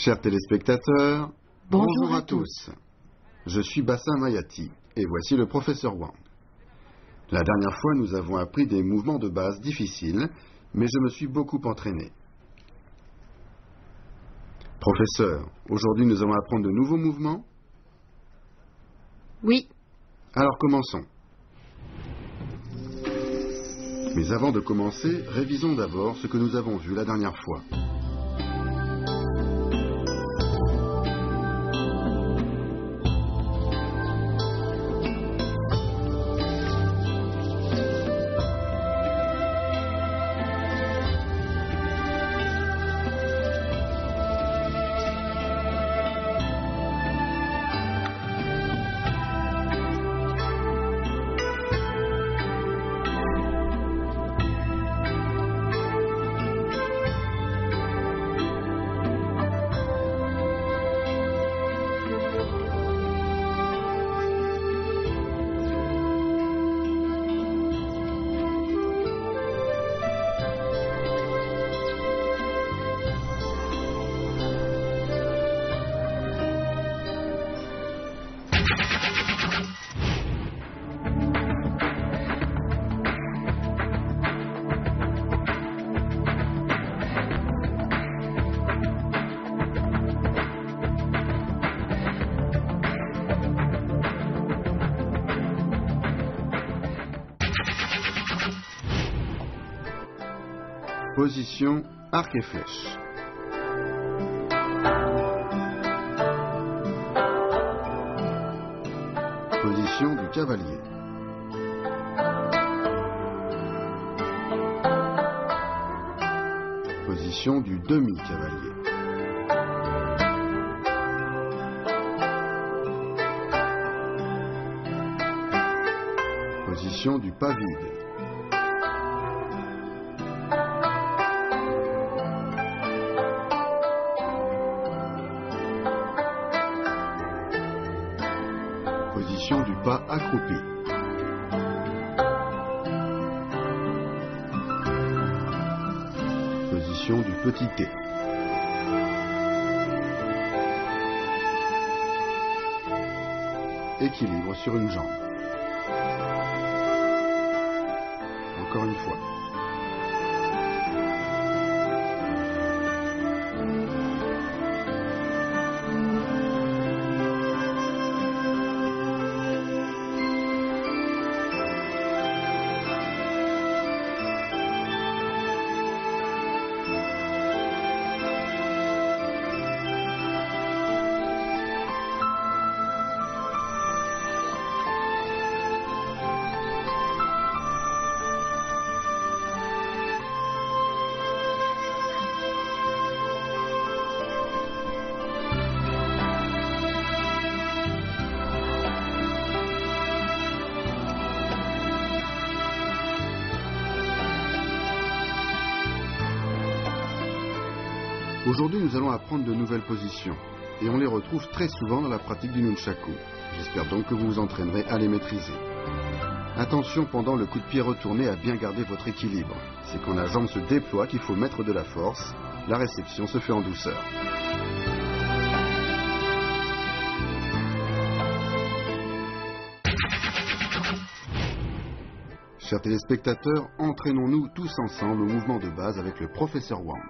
Chers téléspectateurs, bonjour à tous. Je suis Bassin Mayati et voici le professeur Wang. La dernière fois, nous avons appris des mouvements de base difficiles, mais je me suis beaucoup entraîné. Professeur, aujourd'hui nous allons apprendre de nouveaux mouvements? Oui. Alors commençons. Mais avant de commencer, révisons d'abord ce que nous avons vu la dernière fois. Position arc et flèche. Position du cavalier. Position du demi-cavalier. Position du pas vide. Position du pas accroupi. Position du petit T. Équilibre sur une jambe. Encore une fois. Aujourd'hui, nous allons apprendre de nouvelles positions et on les retrouve très souvent dans la pratique du nunchaku. J'espère donc que vous vous entraînerez à les maîtriser. Attention pendant le coup de pied retourné à bien garder votre équilibre. C'est quand la jambe se déploie qu'il faut mettre de la force. La réception se fait en douceur. Chers téléspectateurs, entraînons-nous tous ensemble au mouvement de base avec le professeur Wang.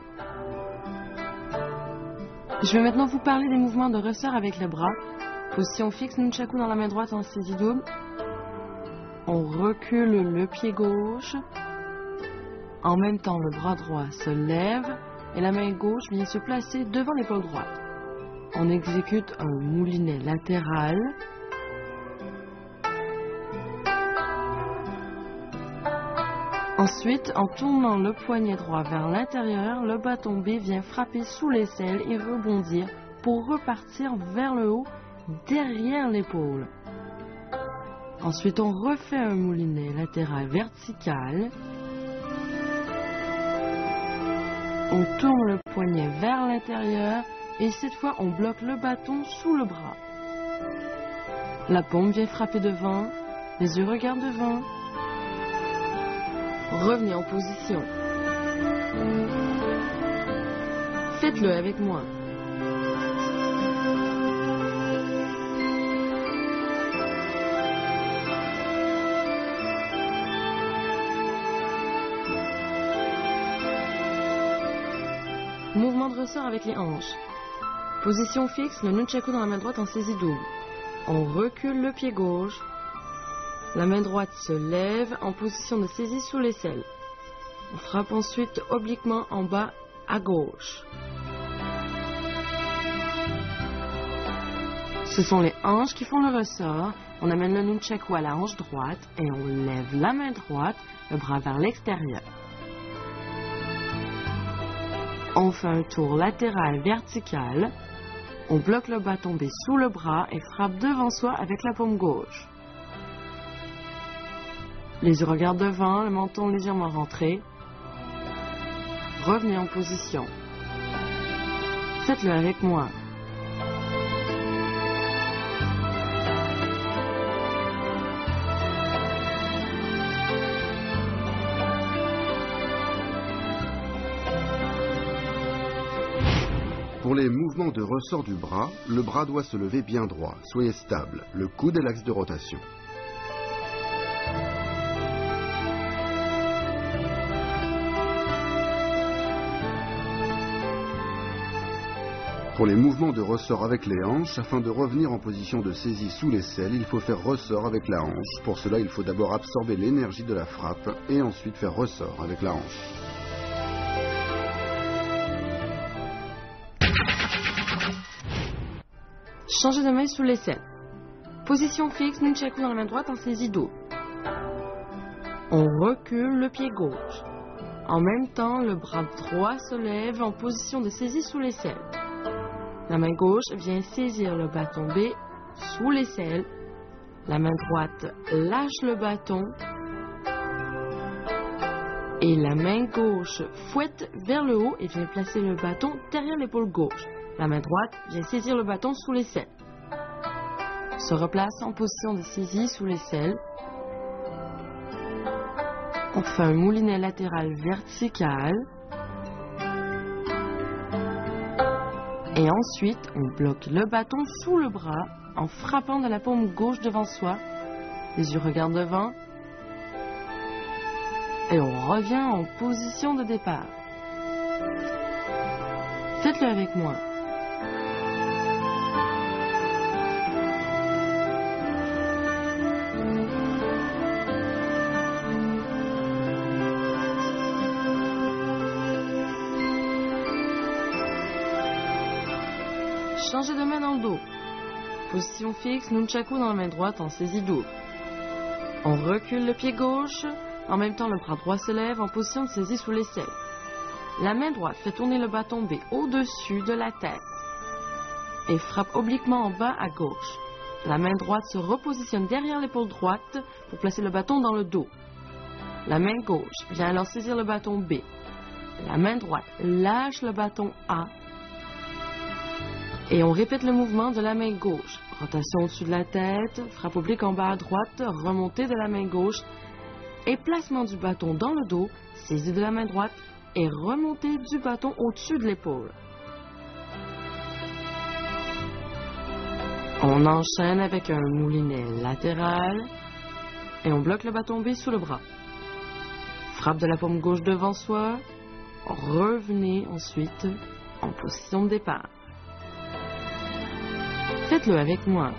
Je vais maintenant vous parler des mouvements de ressort avec le bras. Position fixe, nunchaku dans la main droite en saisie double. On recule le pied gauche. En même temps, le bras droit se lève et la main gauche vient se placer devant l'épaule droite. On exécute un moulinet latéral. Ensuite, en tournant le poignet droit vers l'intérieur, le bâton B vient frapper sous l'aisselle et rebondir pour repartir vers le haut, derrière l'épaule. Ensuite, on refait un moulinet latéral vertical. On tourne le poignet vers l'intérieur et cette fois, on bloque le bâton sous le bras. La paume vient frapper devant, les yeux regardent devant. Revenez en position. Faites-le avec moi. Mouvement de ressort avec les hanches. Position fixe, le nunchaku dans la main droite en saisie double. On recule le pied gauche. La main droite se lève en position de saisie sous l'aisselle. On frappe ensuite obliquement en bas à gauche. Ce sont les hanches qui font le ressort. On amène le nunchaku à la hanche droite et on lève la main droite, le bras vers l'extérieur. On fait un tour latéral vertical. On bloque le bas tombé sous le bras et frappe devant soi avec la paume gauche. Les yeux regardent devant, le menton légèrement rentré. Revenez en position. Faites-le avec moi. Pour les mouvements de ressort du bras, le bras doit se lever bien droit. Soyez stable. Le coude est l'axe de rotation. Pour les mouvements de ressort avec les hanches, afin de revenir en position de saisie sous l'aisselle, il faut faire ressort avec la hanche. Pour cela, il faut d'abord absorber l'énergie de la frappe et ensuite faire ressort avec la hanche. Changez de main sous l'aisselle. Position fixe, nunchaku dans la main droite en saisie double. On recule le pied gauche. En même temps, le bras droit se lève en position de saisie sous l'aisselle. La main gauche vient saisir le bâton B sous l'aisselle. La main droite lâche le bâton. Et la main gauche fouette vers le haut et vient placer le bâton derrière l'épaule gauche. La main droite vient saisir le bâton sous l'aisselle. Se replace en position de saisie sous l'aisselle. On fait un moulinet latéral vertical. Et ensuite, on bloque le bâton sous le bras en frappant de la paume gauche devant soi. Les yeux regardent devant. Et on revient en position de départ. Faites-le avec moi. Changez de main dans le dos. Position fixe, nunchaku dans la main droite en saisie double. On recule le pied gauche. En même temps, le bras droit se lève en position de saisie sous l'aisselle. La main droite fait tourner le bâton B au-dessus de la tête et frappe obliquement en bas à gauche. La main droite se repositionne derrière l'épaule droite pour placer le bâton dans le dos. La main gauche vient alors saisir le bâton B. La main droite lâche le bâton A. Et on répète le mouvement de la main gauche. Rotation au-dessus de la tête, frappe oblique en bas à droite, remontée de la main gauche et placement du bâton dans le dos, saisie de la main droite et remontée du bâton au-dessus de l'épaule. On enchaîne avec un moulinet latéral et on bloque le bâton B sous le bras. Frappe de la paume gauche devant soi. Revenez ensuite en position de départ. Faites-le avec moi.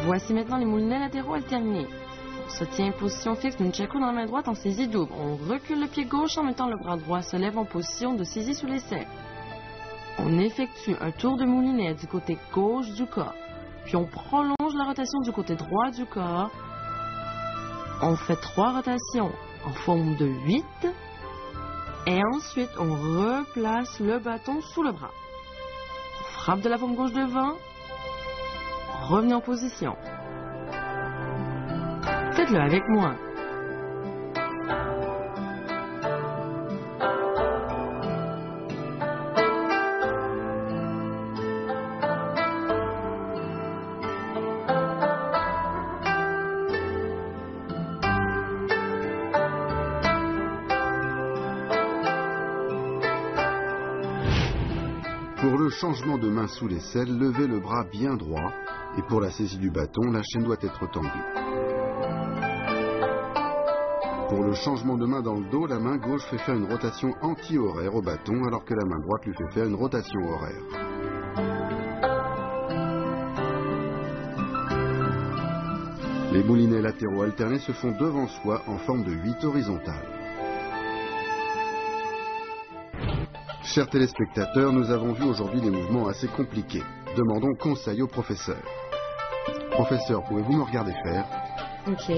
Voici maintenant les moulinets latéraux alternés. On se tient en position fixe, nunchaku dans la main droite en saisie double. On recule le pied gauche en mettant le bras droit se lève en position de saisie sous l'aisselle. On effectue un tour de moulinet du côté gauche du corps. Puis on prolonge la rotation du côté droit du corps. On fait 3 rotations en forme de 8. Et ensuite, on replace le bâton sous le bras. On frappe de la paume gauche devant. Revenez en position. Faites-le avec moi. changement de main sous l'aisselle, levez le bras bien droit et pour la saisie du bâton, la chaîne doit être tendue. Pour le changement de main dans le dos, la main gauche fait faire une rotation anti-horaire au bâton alors que la main droite lui fait faire une rotation horaire. Les moulinets latéraux alternés se font devant soi en forme de 8 horizontales. Chers téléspectateurs, nous avons vu aujourd'hui des mouvements assez compliqués. Demandons conseil au professeur. Professeur, pouvez-vous me regarder faire? Ok.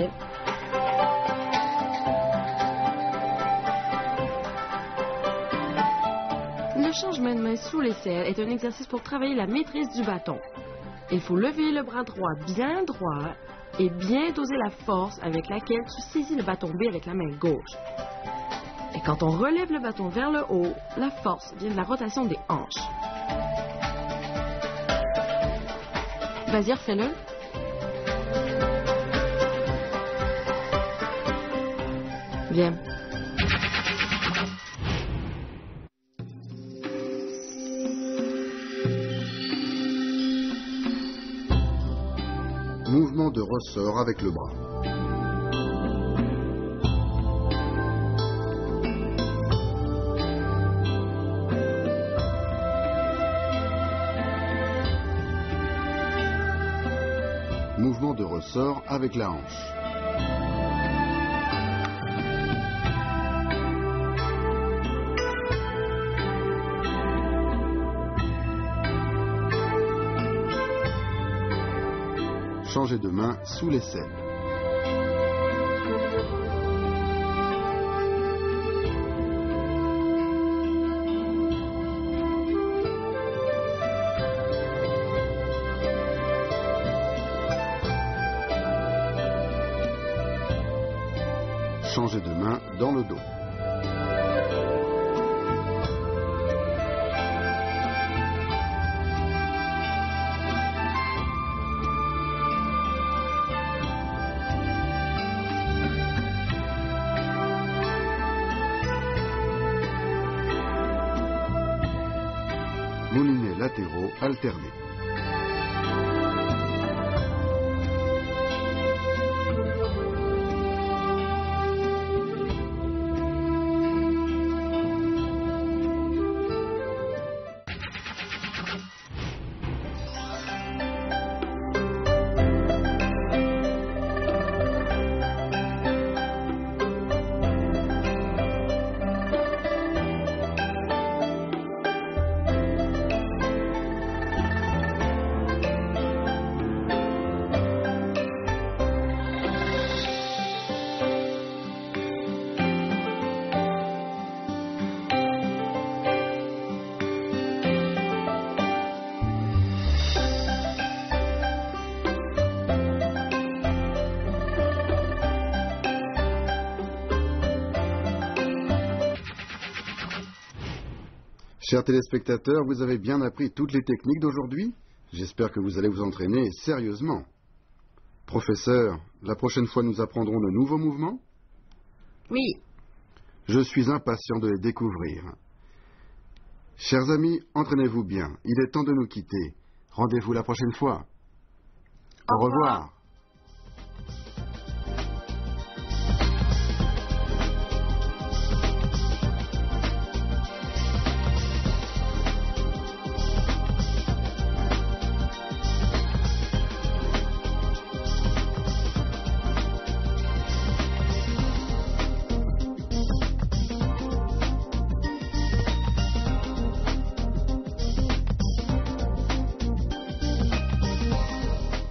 Le changement de main sous l'aisselle est un exercice pour travailler la maîtrise du bâton. Il faut lever le bras bien droit et bien doser la force avec laquelle tu saisis le bâton B avec la main gauche. Et quand on relève le bâton vers le haut, la force vient de la rotation des hanches. Vas-y, refais-le. Bien. Mouvement de ressort avec le bras. Mouvement de ressort avec la hanche. Changez de main sous l'aisselle. Changez de main dans le dos. Moulinets latéraux alternés. Chers téléspectateurs, vous avez bien appris toutes les techniques d'aujourd'hui? J'espère que vous allez vous entraîner sérieusement. Professeur, la prochaine fois nous apprendrons de nouveaux mouvements? Oui. Je suis impatient de les découvrir. Chers amis, entraînez-vous bien. Il est temps de nous quitter. Rendez-vous la prochaine fois. Au revoir.